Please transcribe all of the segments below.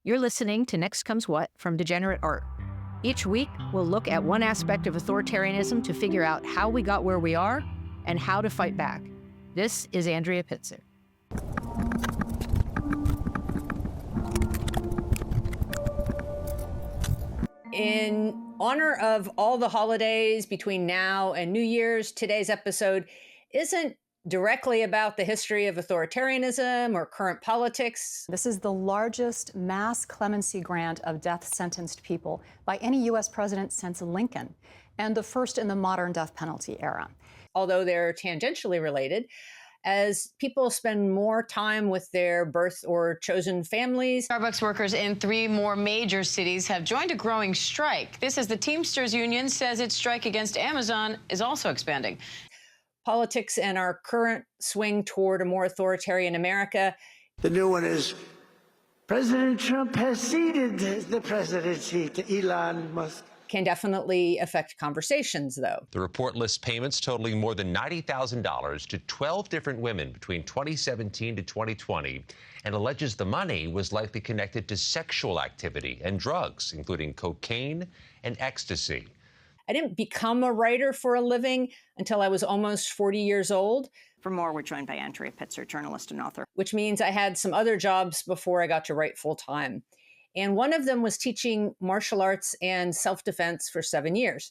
You're listening to Next Comes What from Degenerate Art. Each week, we'll look at one aspect of authoritarianism to figure out how we got where we are and how to fight back. This is Andrea Pitzer. In honor of all the holidays between now and New Year's, today's episode isn't directly about the history of authoritarianism or current politics. This is the largest mass clemency grant of death-sentenced people by any U.S. president since Lincoln, and the first in the modern death penalty era. Although they're tangentially related, as people spend more time with their birth or chosen families. Starbucks workers in 3 more major cities have joined a growing strike. This as the Teamsters Union says its strike against Amazon is also expanding. Politics and our current swing toward a more authoritarian America. The new one is President Trump has ceded the presidency to Elon Musk. Can definitely affect conversations, though. The report lists payments totaling more than $90,000 to 12 different women between 2017 to 2020 and alleges the money was likely connected to sexual activity and drugs, including cocaine and ecstasy. I didn't become a writer for a living until I was almost 40 years old. For more, we're joined by Andrea Pitzer, journalist and author. Which means I had some other jobs before I got to write full time. And one of them was teaching martial arts and self-defense for 7 years.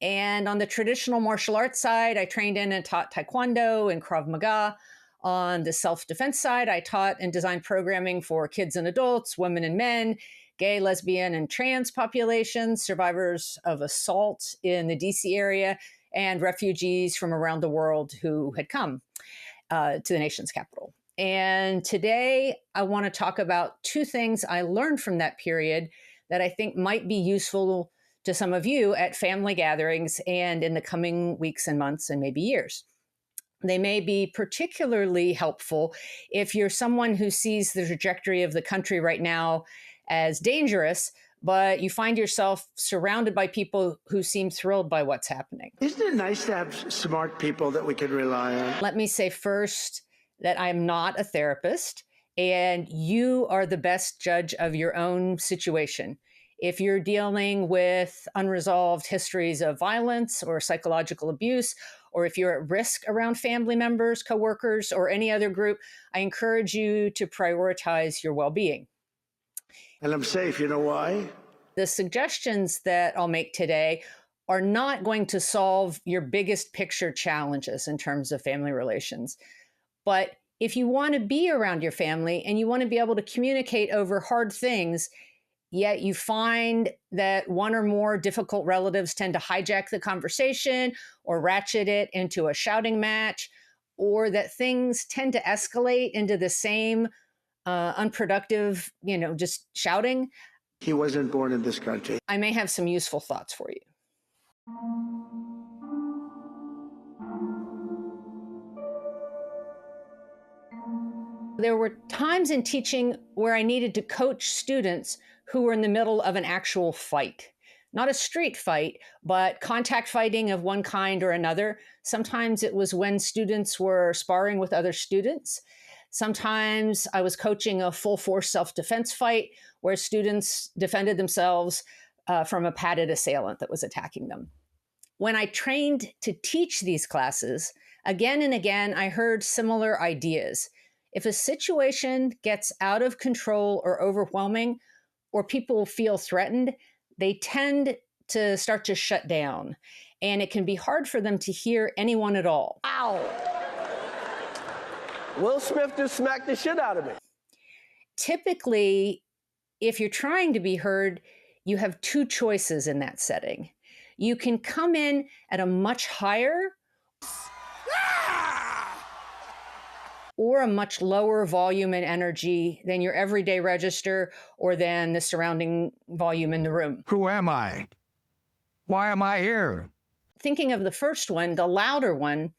And on the traditional martial arts side, I trained in and taught Taekwondo and Krav Maga. On the self-defense side, I taught and designed programming for kids and adults, women and men, gay, lesbian, and trans populations, survivors of assault in the DC area, and refugees from around the world who had come to the nation's capital. And today, I want to talk about 2 things I learned from that period that I think might be useful to some of you at family gatherings and in the coming weeks and months and maybe years. They may be particularly helpful if you're someone who sees the trajectory of the country right now as dangerous, but you find yourself surrounded by people who seem thrilled by what's happening. Isn't it nice to have smart people that we can rely on? Let me say first that I'm not a therapist, and you are the best judge of your own situation. If you're dealing with unresolved histories of violence or psychological abuse, or if you're at risk around family members, coworkers, or any other group, I encourage you to prioritize your well-being. And I'm safe, you know why? The suggestions that I'll make today are not going to solve your biggest picture challenges in terms of family relations. But if you want to be around your family and you want to be able to communicate over hard things, yet you find that one or more difficult relatives tend to hijack the conversation or ratchet it into a shouting match, or that things tend to escalate into the same unproductive, just shouting. He wasn't born in this country. I may have some useful thoughts for you. There were times in teaching where I needed to coach students who were in the middle of an actual fight. Not a street fight, but contact fighting of one kind or another. Sometimes it was when students were sparring with other students. Sometimes I was coaching a full-force self-defense fight where students defended themselves from a padded assailant that was attacking them. When I trained to teach these classes, again and again, I heard similar ideas. If a situation gets out of control or overwhelming, or people feel threatened, they tend to start to shut down, and it can be hard for them to hear anyone at all. Ow! Will Smith just smacked the shit out of me. Typically, if you're trying to be heard, you have 2 choices in that setting. You can come in at a much higher or a much lower volume and energy than your everyday register or than the surrounding volume in the room. Who am I? Why am I here? Thinking of the first one, the louder one,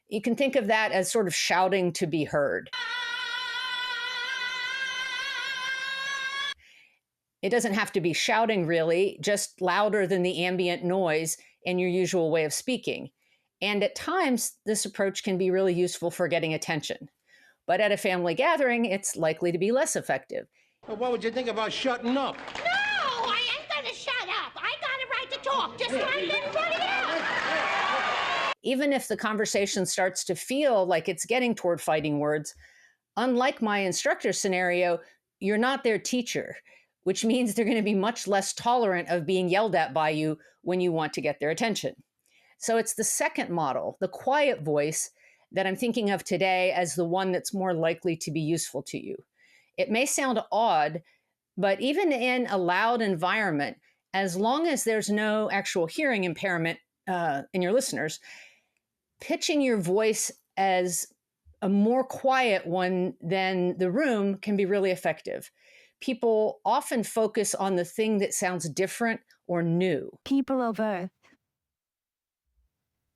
you can think of that as sort of shouting to be heard. It doesn't have to be shouting, really, just louder than the ambient noise in your usual way of speaking. And at times, this approach can be really useful for getting attention. But at a family gathering, it's likely to be less effective. Well, what would you think about shutting up? No, I ain't gonna shut up. I got a right to talk, just like everybody else. Even if the conversation starts to feel like it's getting toward fighting words, unlike my instructor scenario, you're not their teacher, which means they're going to be much less tolerant of being yelled at by you when you want to get their attention. So it's the second model, the quiet voice, that I'm thinking of today as the one that's more likely to be useful to you. It may sound odd, but even in a loud environment, as long as there's no actual hearing impairment in your listeners, pitching your voice as a more quiet one than the room can be really effective. People often focus on the thing that sounds different or new. People of Earth,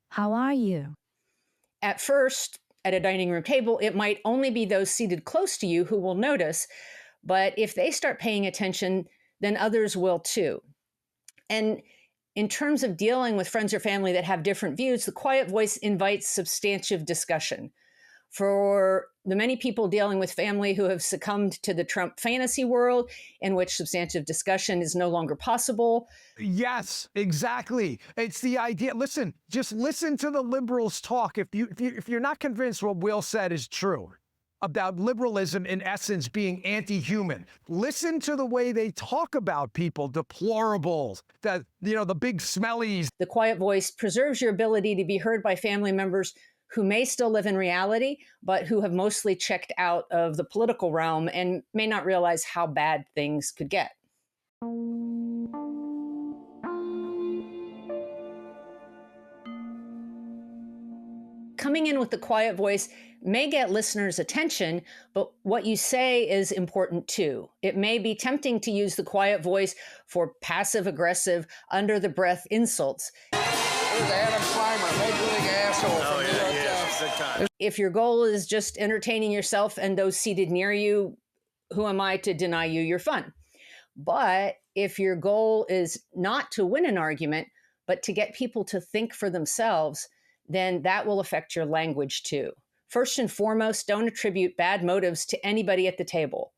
how are you? At first, at a dining room table, it might only be those seated close to you who will notice, but if they start paying attention, then others will too. And in terms of dealing with friends or family that have different views, the quiet voice invites substantive discussion. For the many people dealing with family who have succumbed to the Trump fantasy world, in which substantive discussion is no longer possible. Yes, exactly. It's the idea. Listen, just listen to the liberals talk. If you're not convinced what Will said is true about liberalism in essence being anti-human, listen to the way they talk about people, deplorables, the big smellies. The quiet voice preserves your ability to be heard by family members who may still live in reality, but who have mostly checked out of the political realm and may not realize how bad things could get. Coming in with the quiet voice may get listeners' attention, but what you say is important too. It may be tempting to use the quiet voice for passive-aggressive, under-the-breath insults. There's Adam Clymer, major league asshole from New York. If your goal is just entertaining yourself and those seated near you, who am I to deny you your fun? But if your goal is not to win an argument, but to get people to think for themselves, then that will affect your language too. First and foremost, don't attribute bad motives to anybody at the table.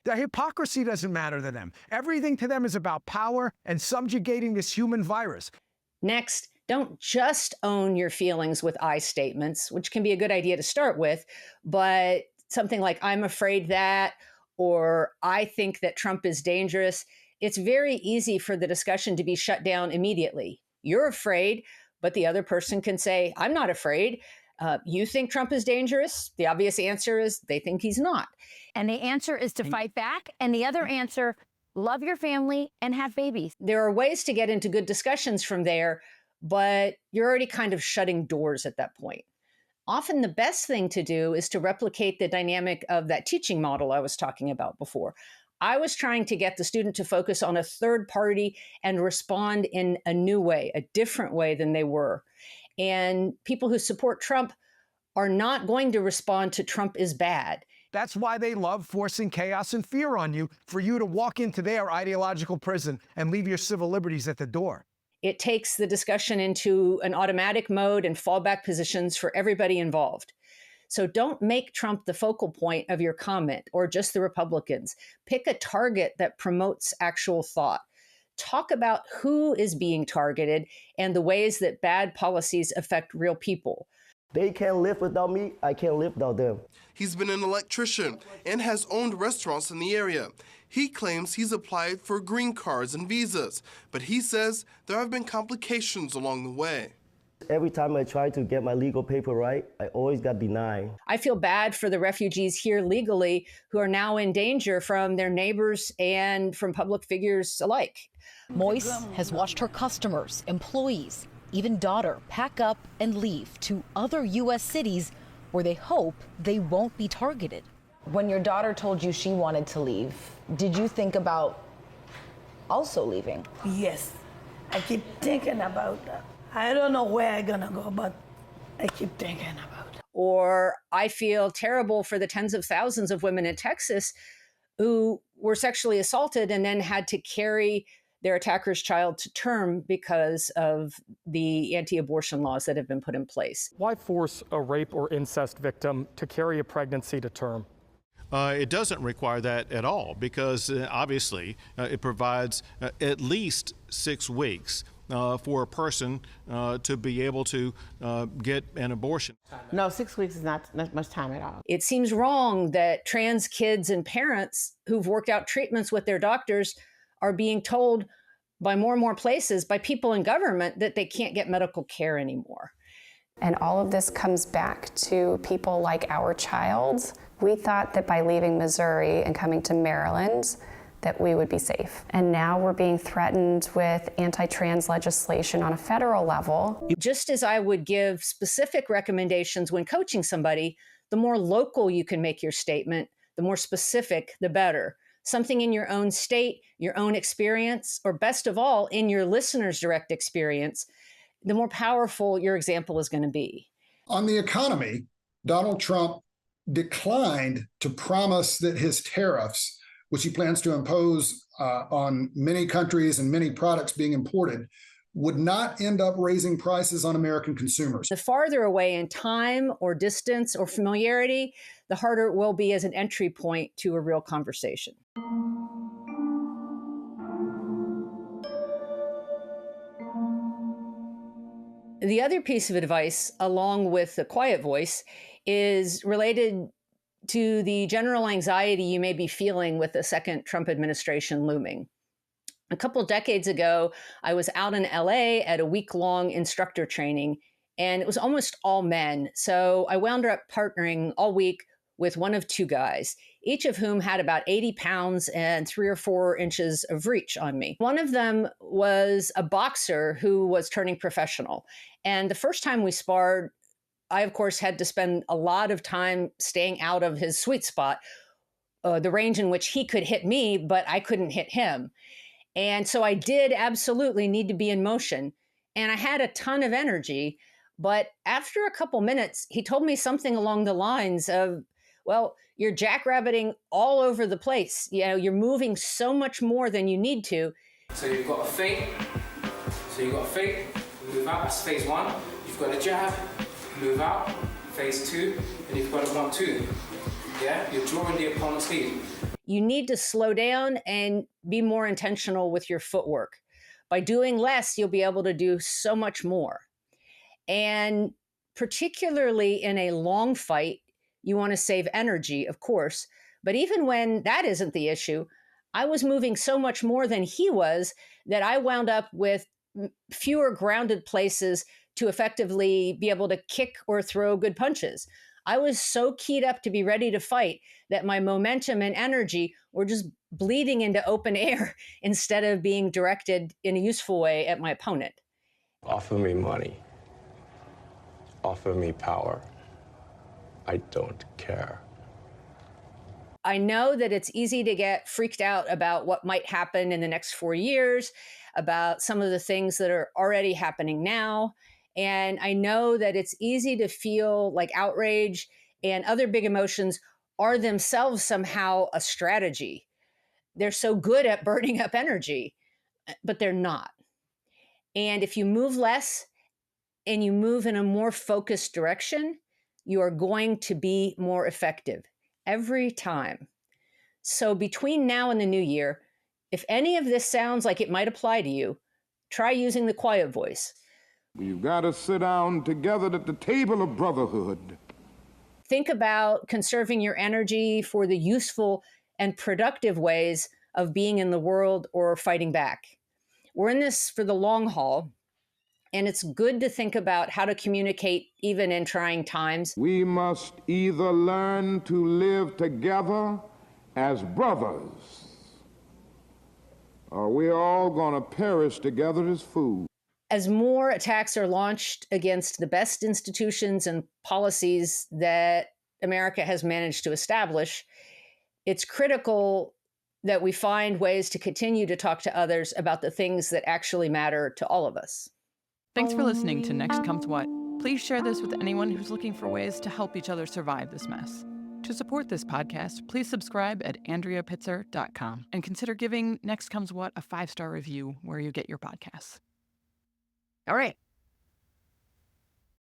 The hypocrisy doesn't matter to them. Everything to them is about power and subjugating this human virus. Next, don't just own your feelings with I statements, which can be a good idea to start with, but something like, I'm afraid that, or I think that Trump is dangerous. It's very easy for the discussion to be shut down immediately. You're afraid, but the other person can say, I'm not afraid. You think Trump is dangerous? The obvious answer is they think he's not. And the answer is to fight back. And the other answer, love your family and have babies. There are ways to get into good discussions from there, but you're already kind of shutting doors at that point. Often the best thing to do is to replicate the dynamic of that teaching model I was talking about before. I was trying to get the student to focus on a third party and respond in a new way, a different way than they were. And people who support Trump are not going to respond to Trump is bad. That's why they love forcing chaos and fear on you, for you to walk into their ideological prison and leave your civil liberties at the door. It takes the discussion into an automatic mode and fallback positions for everybody involved. So don't make Trump the focal point of your comment or just the Republicans. Pick a target that promotes actual thought. Talk about who is being targeted and the ways that bad policies affect real people. They can't live without me, I can't live without them. He's been an electrician and has owned restaurants in the area. He claims he's applied for green cards and visas, but he says there have been complications along the way. Every time I try to get my legal paper right, I always got denied. I feel bad for the refugees here legally who are now in danger from their neighbors and from public figures alike. Moise has watched her customers, employees, even daughter pack up and leave to other U.S. cities where they hope they won't be targeted. When your daughter told you she wanted to leave, did you think about also leaving? Yes, I keep thinking about that. I don't know where I'm gonna go, but I keep thinking about it. Or I feel terrible for the tens of thousands of women in Texas who were sexually assaulted and then had to carry their attacker's child to term because of the anti-abortion laws that have been put in place. Why force a rape or incest victim to carry a pregnancy to term? it doesn't require that at all, because obviously it provides at least 6 weeks for a person to be able to get an abortion. No, 6 weeks is not much time at all. It seems wrong that trans kids and parents who've worked out treatments with their doctors are being told by more and more places, by people in government, that they can't get medical care anymore. And all of this comes back to people like our child. We thought that by leaving Missouri and coming to Maryland, that we would be safe. And now we're being threatened with anti-trans legislation on a federal level. Just as I would give specific recommendations when coaching somebody, the more local you can make your statement, the more specific, the better. Something in your own state, your own experience, or best of all, in your listener's direct experience, the more powerful your example is going to be. On the economy, Donald Trump declined to promise that his tariffs, which he plans to impose on many countries and many products being imported, would not end up raising prices on American consumers. The farther away in time or distance or familiarity, the harder it will be as an entry point to a real conversation. The other piece of advice, along with the quiet voice, is related to the general anxiety you may be feeling with the second Trump administration looming. A couple decades ago, I was out in LA at a week-long instructor training, and it was almost all men. So I wound up partnering all week with one of 2 guys, each of whom had about 80 pounds and 3 or 4 inches of reach on me. One of them was a boxer who was turning professional. And the first time we sparred, I, of course, had to spend a lot of time staying out of his sweet spot, the range in which he could hit me, but I couldn't hit him. And so I did absolutely need to be in motion. And I had a ton of energy. But after a couple minutes, he told me something along the lines of, well, you're jackrabbiting all over the place. You know, you're moving so much more than you need to. So you've got a feint. Move out, that's phase 1. You've got a jab, move out, phase 2, and you've got a 1-2. Yeah, you're drawing the opponent's lead. You need to slow down and be more intentional with your footwork. By doing less, you'll be able to do so much more. And particularly in a long fight, you want to save energy, of course. But even when that isn't the issue, I was moving so much more than he was that I wound up with fewer grounded places to effectively be able to kick or throw good punches. I was so keyed up to be ready to fight that my momentum and energy were just bleeding into open air instead of being directed in a useful way at my opponent. Offer me money. Offer me power. I don't care. I know that it's easy to get freaked out about what might happen in the next 4 years, about some of the things that are already happening now. And I know that it's easy to feel like outrage and other big emotions are themselves somehow a strategy. They're so good at burning up energy, but they're not. And if you move less and you move in a more focused direction, you are going to be more effective every time. So between now and the new year, if any of this sounds like it might apply to you, try using the quiet voice. We've got to sit down together at the table of brotherhood. Think about conserving your energy for the useful and productive ways of being in the world or fighting back. We're in this for the long haul, and it's good to think about how to communicate even in trying times. We must either learn to live together as brothers, or we're all going to perish together as fools. As more attacks are launched against the best institutions and policies that America has managed to establish, it's critical that we find ways to continue to talk to others about the things that actually matter to all of us. Thanks for listening to Next Comes What. Please share this with anyone who's looking for ways to help each other survive this mess. To support this podcast, please subscribe at AndreaPitzer.com and consider giving Next Comes What a 5-star review where you get your podcasts. All right,